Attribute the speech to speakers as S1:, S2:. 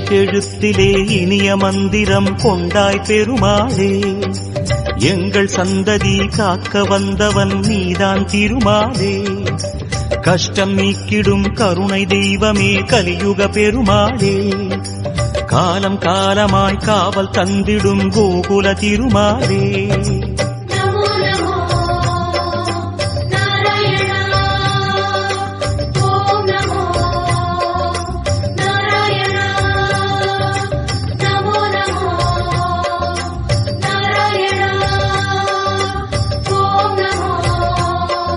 S1: எழுத்தெழுத்திலே இனிய மந்திரம் கொண்டாய் பெருமாளே. எங்கள் சந்ததி காக்க வந்தவன் நீதான் திருமாலே. கஷ்டம் நீக்கிடும் கருணை தெய்வமே கலியுக பெருமாளே. காலம் காலமாய் காவல் தந்திடும் கோகுல திருமாலே.